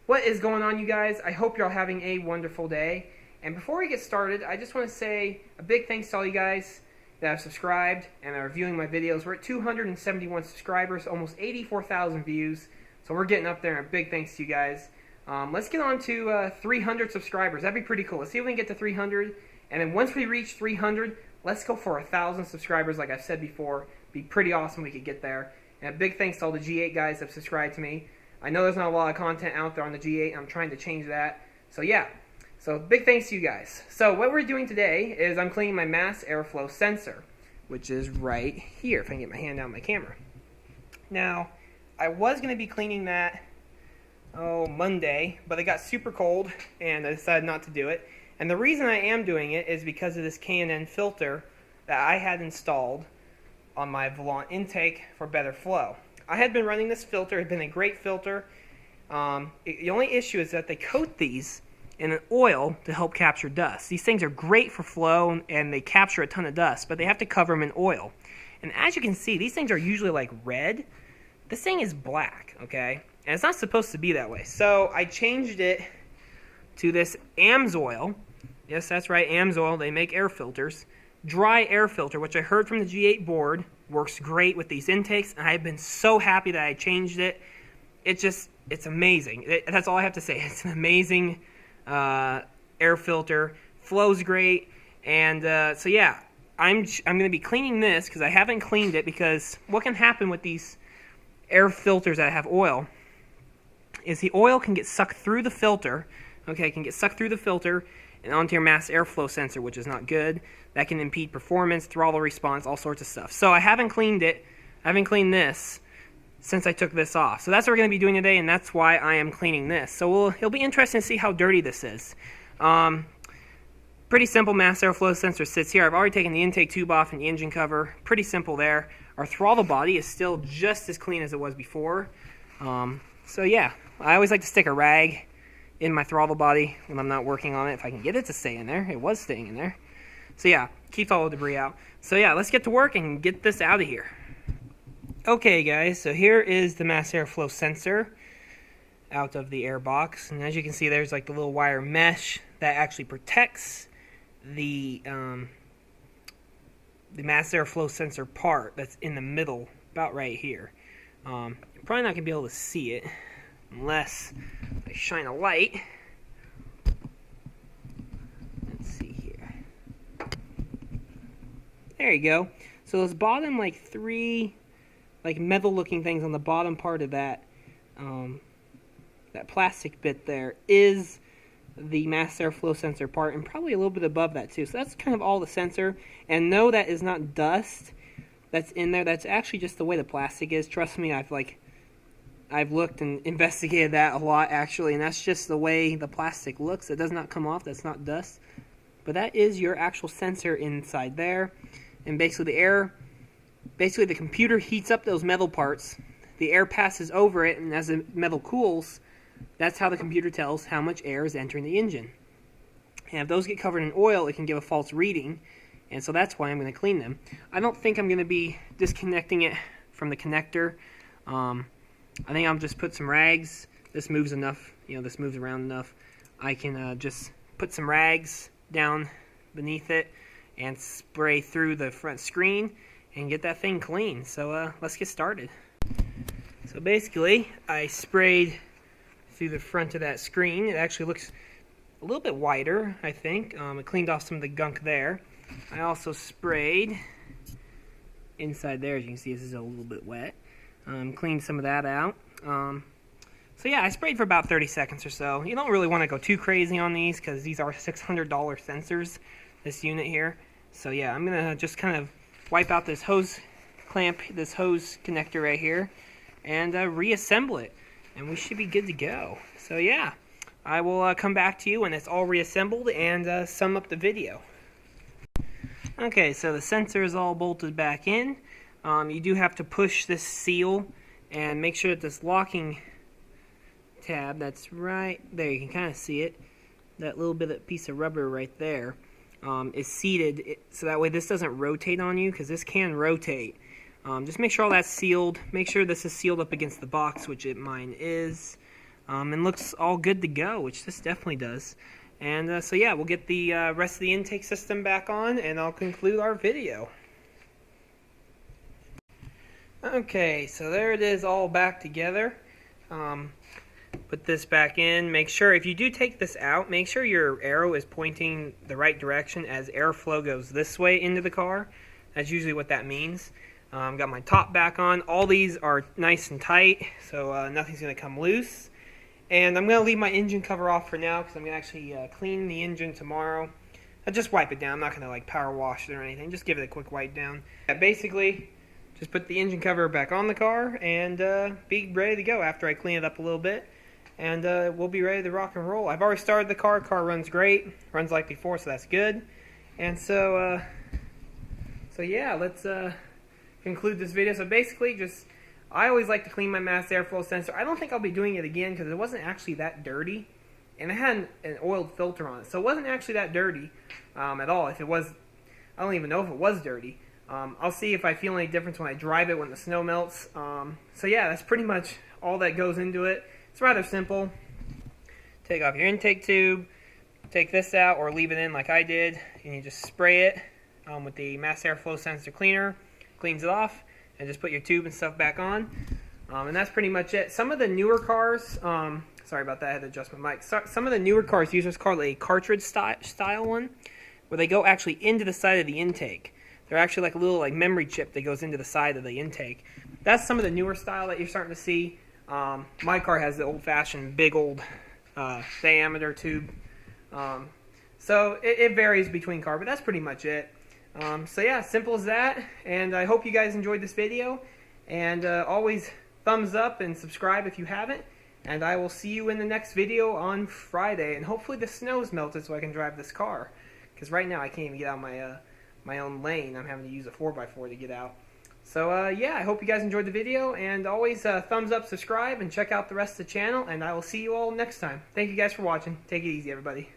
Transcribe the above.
What is going on, you guys? I hope you're all having a wonderful day. And before we get started, I just want to say a big thanks to all you guys that have subscribed and are viewing my videos. We're at 271 subscribers, almost 84,000 views. So we're getting up there, and a big thanks to you guys. Let's get on to 300 subscribers. That'd be pretty cool. Let's see if we can get to 300. And then once we reach 300, let's go for 1,000 subscribers like I've said before. Be pretty awesome if we could get there. And a big thanks to all the G8 guys that have subscribed to me. I know there's not a lot of content out there on the G8. I'm trying to change that. So yeah. So big thanks to you guys. So what we're doing today is I'm cleaning my mass airflow sensor, which is right here, if I can get my hand out of my camera. Now, I was going to be cleaning that Monday, but it got super cold and I decided not to do it. And the reason I am doing it is because of this K&N filter that I had installed on my Volant intake for better flow. I had been running this filter. It had been a great filter. The only issue is that they coat these in an oil to help capture dust. These things are great for flow and they capture a ton of dust, but they have to cover them in oil. And as you can see, these things are usually like red. This thing is black, okay? And it's not supposed to be that way. So I changed it to this AMSOIL. Yes, that's right, AMSOIL. They make air filters. Dry air filter, which I heard from the G8 board, works great with these intakes. And I've been so happy that I changed it. It's amazing. That's all I have to say. It's an amazing air filter, flows great, and so yeah, I'm going to be cleaning this because I haven't cleaned it, because what can happen with these air filters that have oil is the oil can get sucked through the filter, okay, can get sucked through the filter and onto your mass airflow sensor, which is not good. That can impede performance, throttle response, all sorts of stuff. So I haven't cleaned it. I haven't cleaned this since I took this off. So that's what we're going to be doing today, and that's why I am cleaning this. So it'll be interesting to see how dirty this is. Pretty simple mass airflow sensor sits here. I've already taken the intake tube off and the engine cover. Pretty simple there. Our throttle body is still just as clean as it was before. So yeah, I always like to stick a rag in my throttle body when I'm not working on it, if I can get it to stay in there. It was staying in there. So yeah, keep all the debris out. So yeah, let's get to work and get this out of here. Okay guys, so here is the mass airflow sensor out of the air box, and as you can see, there's like the little wire mesh that actually protects the mass airflow sensor part that's in the middle, about right here. You're probably not gonna be able to see it unless I shine a light. Let's see here. There you go. So those bottom like three metal looking things on the bottom part of that that plastic bit there is the mass airflow sensor part, and probably a little bit above that too. So that's kind of all the sensor. And no, that is not dust that's in there. That's actually just the way the plastic is. Trust me, I've looked and investigated that a lot actually, and that's just the way the plastic looks. It does not come off. That's not dust. But that is your actual sensor inside there. And basically the computer heats up those metal parts, the air passes over it, and as the metal cools, that's how the computer tells how much air is entering the engine. And if those get covered in oil, it can give a false reading, and so that's why I'm going to clean them. I don't think I'm going to be disconnecting it from the connector. I think I'll just put some rags. This moves enough, this moves around enough. I can just put some rags down beneath it and spray through the front screen and get that thing clean. So let's get started. So basically, I sprayed through the front of that screen. It actually looks a little bit wider, I think. It cleaned off some of the gunk there. I also sprayed inside there. As you can see, this is a little bit wet. Cleaned some of that out. So yeah, I sprayed for about 30 seconds or so. You don't really want to go too crazy on these because these are $600 sensors, this unit here. So yeah, I'm going to just kind of wipe out this hose clamp, this hose connector right here, and reassemble it, and we should be good to go. So yeah, I will come back to you when it's all reassembled and sum up the video. Okay, so the sensor is all bolted back in. You do have to push this seal and make sure that this locking tab, that's right there, you can kind of see it, that little bit of piece of rubber right there, is seated, so that way this doesn't rotate on you, because this can rotate. Just make sure all that's sealed. Make sure this is sealed up against the box, which mine is. and looks all good to go, which this definitely does. And so yeah, we'll get the rest of the intake system back on, and I'll conclude our video. Okay, so there it is, all back together. Put this back in. Make sure, if you do take this out, make sure your arrow is pointing the right direction as airflow goes this way into the car. That's usually what that means. Got my top back on. All these are nice and tight, so nothing's going to come loose. And I'm going to leave my engine cover off for now because I'm going to actually clean the engine tomorrow. I'll just wipe it down. I'm not going to like power wash it or anything. Just give it a quick wipe down. Basically, just put the engine cover back on the car and be ready to go after I clean it up a little bit. And we'll be ready to rock and roll. I've already started the car. Car runs great. Runs like before, so that's good. And so yeah, let's conclude this video. So basically, I always like to clean my mass airflow sensor. I don't think I'll be doing it again because it wasn't actually that dirty. And it had an oiled filter on it. So it wasn't actually that dirty at all. If it was, I don't even know if it was dirty. I'll see if I feel any difference when I drive it when the snow melts. So yeah, that's pretty much all that goes into it. It's rather simple. Take off your intake tube, take this out or leave it in like I did, and you just spray it with the mass airflow sensor cleaner. Cleans it off, and just put your tube and stuff back on. And that's pretty much it. Some of the newer cars, sorry about that, I had to adjust my mic. Some of the newer cars use what's called a cartridge style one, where they go actually into the side of the intake. They're actually like a little like memory chip that goes into the side of the intake. That's some of the newer style that you're starting to see. My car has the old-fashioned big old diameter tube. So it varies between car, but that's pretty much it. So yeah, simple as that. And I hope you guys enjoyed this video. And always thumbs up and subscribe if you haven't. And I will see you in the next video on Friday. And hopefully the snow's melted so I can drive this car. Because right now I can't even get out my own lane. I'm having to use a 4x4 to get out. So yeah, I hope you guys enjoyed the video, and always thumbs up, subscribe, and check out the rest of the channel, and I will see you all next time. Thank you guys for watching. Take it easy, everybody.